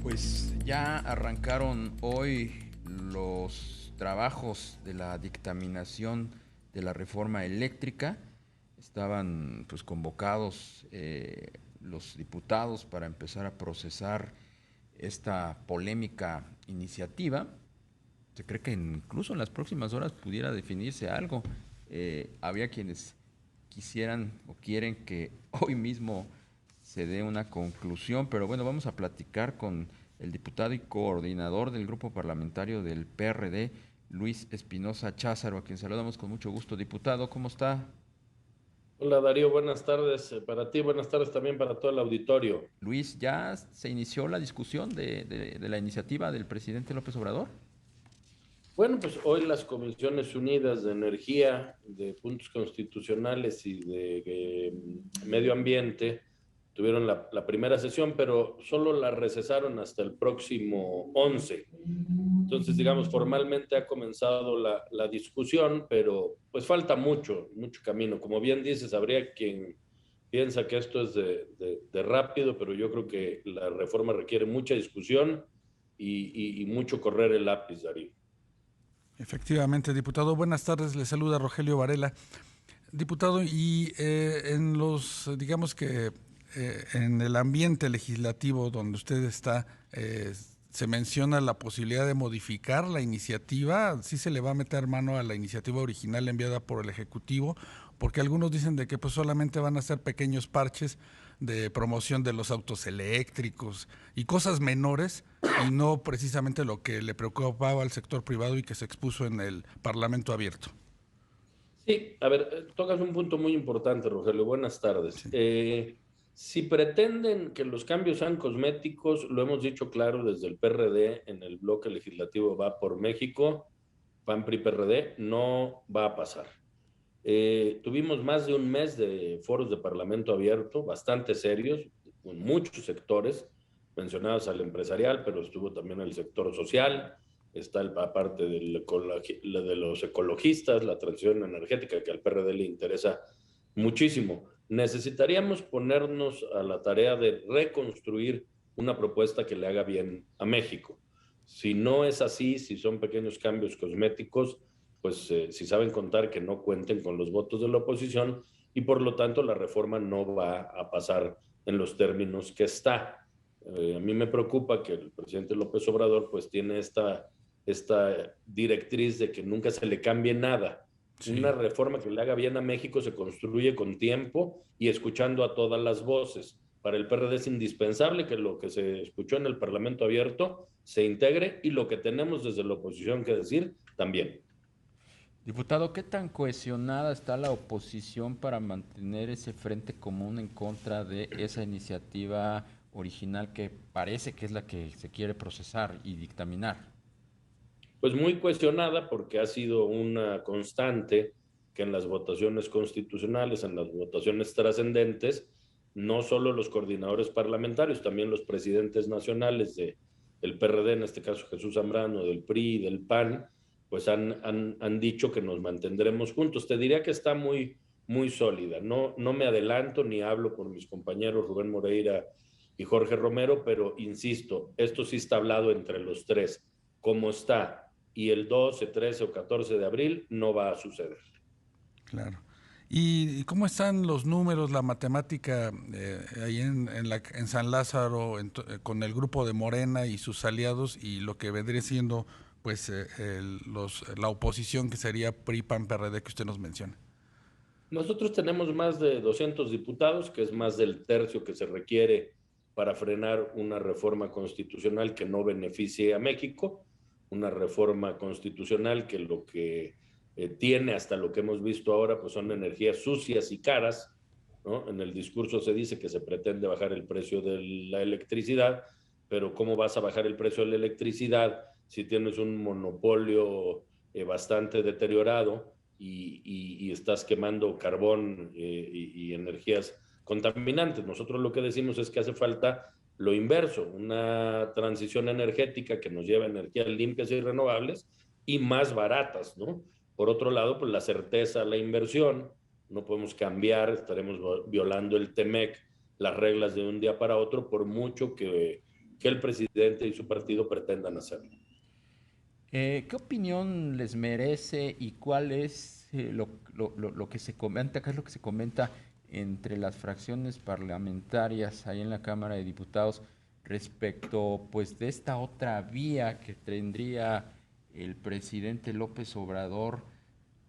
Pues ya arrancaron hoy los trabajos de la dictaminación de la reforma eléctrica. Estaban pues convocados los diputados para empezar a procesar esta polémica iniciativa. Se cree que incluso en las próximas horas pudiera definirse algo. Había quienes quisieran o quieren que hoy mismo se dé una conclusión, pero bueno, vamos a platicar con el diputado y coordinador del grupo parlamentario del PRD, Luis Espinosa Cházaro, a quien saludamos con mucho gusto. Diputado, ¿cómo está? Hola Darío, buenas tardes para ti, buenas tardes también para todo el auditorio. Luis, ¿ya se inició la discusión de la iniciativa del presidente López Obrador? Bueno, pues hoy las Comisiones Unidas de Energía, de Puntos Constitucionales y de Medio Ambiente tuvieron la primera sesión, pero solo la recesaron hasta el próximo 11. Entonces, digamos, formalmente ha comenzado la discusión, pero pues falta mucho, mucho camino. Como bien dices, habría quien piensa que esto es de rápido, pero yo creo que la reforma requiere mucha discusión y mucho correr el lápiz, Darío. Efectivamente, diputado. Buenas tardes, le saluda Rogelio Varela. Diputado, y en los, digamos que en el ambiente legislativo donde usted está, se menciona la posibilidad de modificar la iniciativa. ¿Sí se le va a meter mano a la iniciativa original enviada por el Ejecutivo? Porque algunos dicen de que pues solamente van a ser pequeños parches de promoción de los autos eléctricos y cosas menores, y no precisamente lo que le preocupaba al sector privado y que se expuso en el Parlamento abierto. Sí, a ver, tocas un punto muy importante, Rogelio. Buenas tardes. Sí. Si pretenden que los cambios sean cosméticos, lo hemos dicho claro desde el PRD en el bloque legislativo Va por México, PAN PRI PRD, no va a pasar. Tuvimos más de un mes de foros de Parlamento abierto, bastante serios, con muchos sectores, mencionados al empresarial, pero estuvo también el sector social, está la parte de los ecologistas, la transición energética, que al PRD le interesa muchísimo. Necesitaríamos ponernos a la tarea de reconstruir una propuesta que le haga bien a México. Si no es así, si son pequeños cambios cosméticos, pues si saben contar que no cuenten con los votos de la oposición y por lo tanto la reforma no va a pasar en los términos que está. A mí me preocupa que el presidente López Obrador pues tiene esta directriz de que nunca se le cambie nada. Una Sí. reforma que le haga bien a México se construye con tiempo y escuchando a todas las voces. Para el PRD es indispensable que lo que se escuchó en el Parlamento abierto se integre y lo que tenemos desde la oposición que decir también. Diputado, ¿qué tan cohesionada está la oposición para mantener ese frente común en contra de esa iniciativa original que parece que es la que se quiere procesar y dictaminar? Pues muy cuestionada porque ha sido una constante que en las votaciones constitucionales, en las votaciones trascendentes, no solo los coordinadores parlamentarios, también los presidentes nacionales del PRD, en este caso Jesús Zambrano, del PRI y del PAN, pues han dicho que nos mantendremos juntos. Te diría que está muy sólida. No me adelanto ni hablo por mis compañeros Rubén Moreira y Jorge Romero, pero insisto, esto sí está hablado entre los tres. Como está y el 12, 13 o 14 de abril no va a suceder. Claro. ¿Y cómo están los números, la matemática ahí en San Lázaro, con el grupo de Morena y sus aliados, y lo que vendría siendo pues la oposición, que sería PRI, PAN, PRD, que usted nos menciona? Nosotros tenemos más de 200 diputados, que es más del tercio que se requiere para frenar una reforma constitucional que no beneficie a México, una reforma constitucional que lo que tiene hasta lo que hemos visto ahora pues son energías sucias y caras, ¿no? En el discurso se dice que se pretende bajar el precio de la electricidad, pero ¿cómo vas a bajar el precio de la electricidad si tienes un monopolio bastante deteriorado y estás quemando carbón y energías contaminantes? Nosotros lo que decimos es que hace falta lo inverso, una transición energética que nos lleve a energías limpias y renovables y más baratas, ¿no? Por otro lado, pues la certeza, la inversión, no podemos cambiar, estaremos violando el TEMEC, las reglas de un día para otro, por mucho que el presidente y su partido pretendan hacerlo. ¿Qué opinión les merece y cuál es lo que se comenta, qué es lo que se comenta entre las fracciones parlamentarias ahí en la Cámara de Diputados respecto pues de esta otra vía que tendría el presidente López Obrador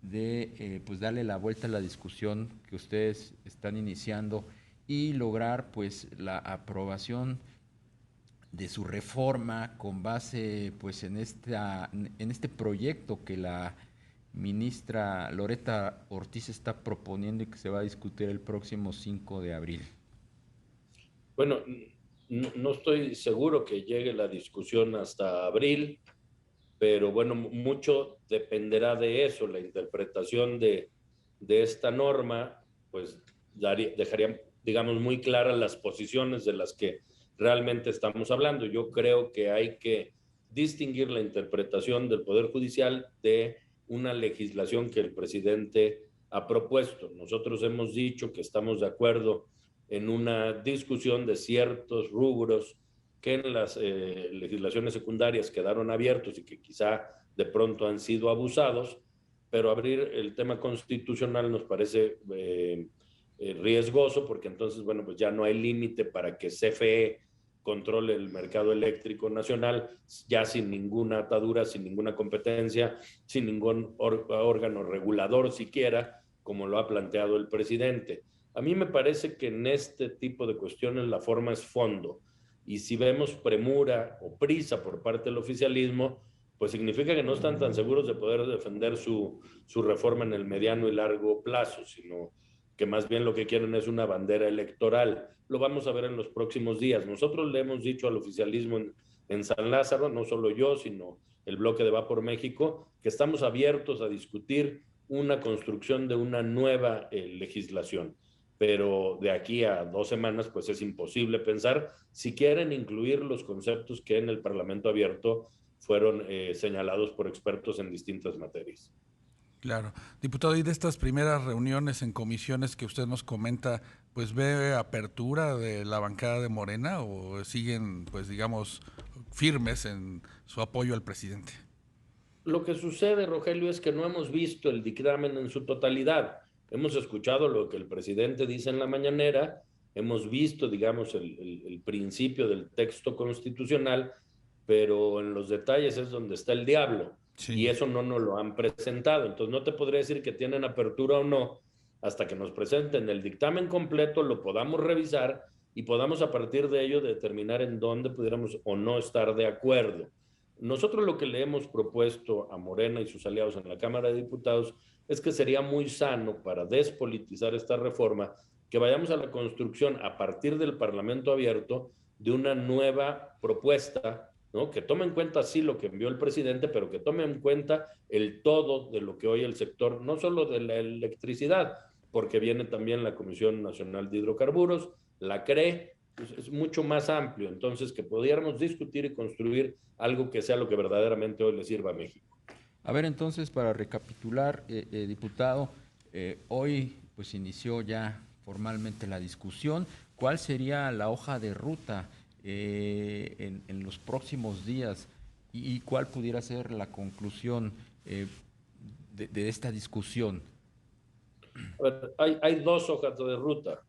de pues darle la vuelta a la discusión que ustedes están iniciando y lograr pues la aprobación de su reforma con base pues en este proyecto que la ministra Loretta Ortiz está proponiendo y que se va a discutir el próximo 5 de abril? Bueno, no estoy seguro que llegue la discusión hasta abril, pero bueno, mucho dependerá de eso. La interpretación de esta norma pues dejaría, digamos, muy claras las posiciones de las que realmente estamos hablando. Yo creo que hay que distinguir la interpretación del Poder Judicial de una legislación que el presidente ha propuesto. Nosotros hemos dicho que estamos de acuerdo en una discusión de ciertos rubros que en las legislaciones secundarias quedaron abiertos y que quizá de pronto han sido abusados, pero abrir el tema constitucional nos parece riesgoso, porque entonces, bueno, pues ya no hay límite para que CFE controle el mercado eléctrico nacional, ya sin ninguna atadura, sin ninguna competencia, sin ningún órgano regulador siquiera, como lo ha planteado el presidente. A mí me parece que en este tipo de cuestiones la forma es fondo, y si vemos premura o prisa por parte del oficialismo, pues significa que no están tan seguros de poder defender su reforma en el mediano y largo plazo, sino que más bien lo que quieren es una bandera electoral. Lo vamos a ver en los próximos días. Nosotros le hemos dicho al oficialismo en San Lázaro, no solo yo, sino el bloque de Va por México, que estamos abiertos a discutir una construcción de una nueva legislación. Pero de aquí a 2 semanas, pues es imposible pensar si quieren incluir los conceptos que en el Parlamento abierto fueron señalados por expertos en distintas materias. Claro. Diputado, y de estas primeras reuniones en comisiones que usted nos comenta, pues ¿ve apertura de la bancada de Morena o siguen, pues digamos, firmes en su apoyo al presidente? Lo que sucede, Rogelio, es que no hemos visto el dictamen en su totalidad. Hemos escuchado lo que el presidente dice en la mañanera, hemos visto, digamos, el principio del texto constitucional, pero en los detalles es donde está el diablo. Sí. Y eso no nos lo han presentado. Entonces no te podría decir que tienen apertura o no hasta que nos presenten el dictamen completo, lo podamos revisar y podamos a partir de ello determinar en dónde pudiéramos o no estar de acuerdo. Nosotros lo que le hemos propuesto a Morena y sus aliados en la Cámara de Diputados es que sería muy sano para despolitizar esta reforma que vayamos a la construcción a partir del Parlamento abierto de una nueva propuesta, ¿no? Que tome en cuenta sí lo que envió el presidente, pero que tome en cuenta el todo de lo que hoy el sector, no solo de la electricidad, porque viene también la Comisión Nacional de Hidrocarburos, la CRE, pues es mucho más amplio, entonces que pudiéramos discutir y construir algo que sea lo que verdaderamente hoy le sirva a México. A ver, entonces, para recapitular, diputado, hoy pues inició ya formalmente la discusión. ¿Cuál sería la hoja de ruta en los próximos días y cuál pudiera ser la conclusión de esta discusión? A ver, hay 2 hojas de ruta,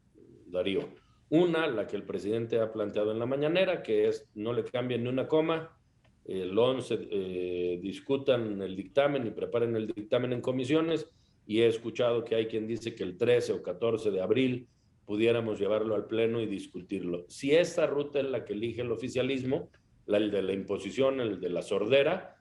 Darío. Una, la que el presidente ha planteado en la mañanera, que es no le cambien ni una coma, el 11 discutan el dictamen y preparen el dictamen en comisiones, y he escuchado que hay quien dice que el 13 o 14 de abril pudiéramos llevarlo al pleno y discutirlo. Si esta ruta es la que elige el oficialismo, el de la imposición, el de la sordera,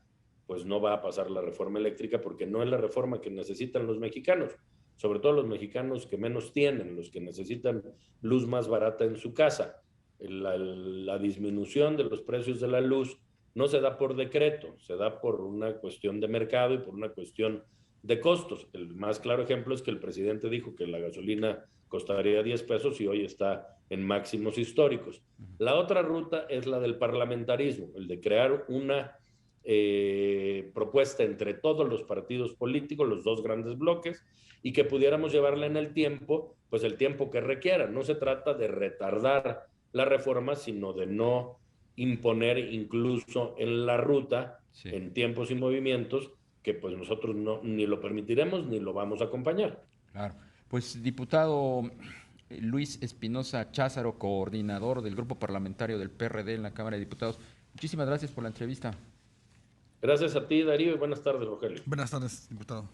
pues no va a pasar la reforma eléctrica porque no es la reforma que necesitan los mexicanos, sobre todo los mexicanos que menos tienen, los que necesitan luz más barata en su casa. La disminución de los precios de la luz no se da por decreto, se da por una cuestión de mercado y por una cuestión de costos. El más claro ejemplo es que el presidente dijo que la gasolina costaría 10 pesos y hoy está en máximos históricos. La otra ruta es la del parlamentarismo, el de crear una propuesta entre todos los partidos políticos, los 2 grandes bloques, y que pudiéramos llevarla en el tiempo, pues el tiempo que requiera. No se trata de retardar la reforma, sino de no imponer incluso en la ruta, Sí. en tiempos y movimientos, que pues nosotros no, ni lo permitiremos ni lo vamos a acompañar. Claro. Pues diputado Luis Espinosa Cházaro, coordinador del grupo parlamentario del PRD en la Cámara de Diputados, muchísimas gracias por la entrevista. Gracias a ti, Darío, y buenas tardes, Rogelio. Buenas tardes, diputado.